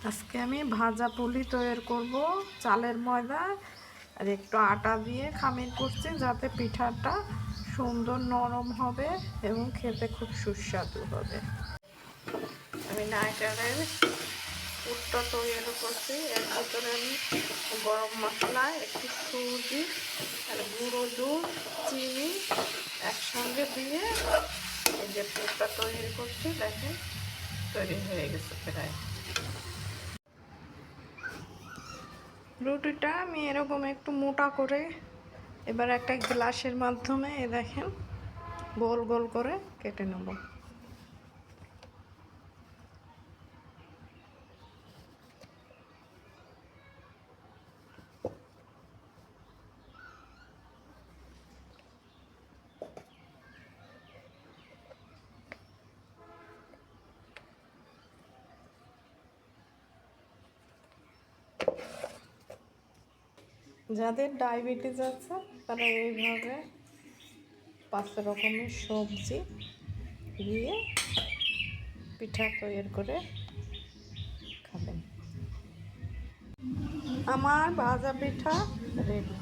আজকে আমি ভাজা পুলি তৈরি করব চালের ময়দা আর একটু আটা দিয়ে খামির করছি যাতে পিঠাটা সুন্দর নরম হবে এবং খেতে খুব সুস্বাদু হবে। আমি নারকেলের পুরটা তৈরি করছি। এর ভিতরে আমি গরম মশলা, একটু সুজি আর গুঁড়ো দুধ, চিনি একসঙ্গে দিয়ে এই যে পুরটা তৈরি করছি। দেখেন তৈরি হয়ে গেছে প্রায়। রুটিটা আমি এরকম একটু মোটা করে এবার একটা গ্লাসের মাধ্যমে দেখেন গোল গোল করে কেটে নেব। যাদের ডায়াবেটিস আছে তারা এইভাবে 5 রকমের সবজি দিয়ে পিঠা তৈরি করে খাবেন। আমার ভাজা পিঠা রেডি।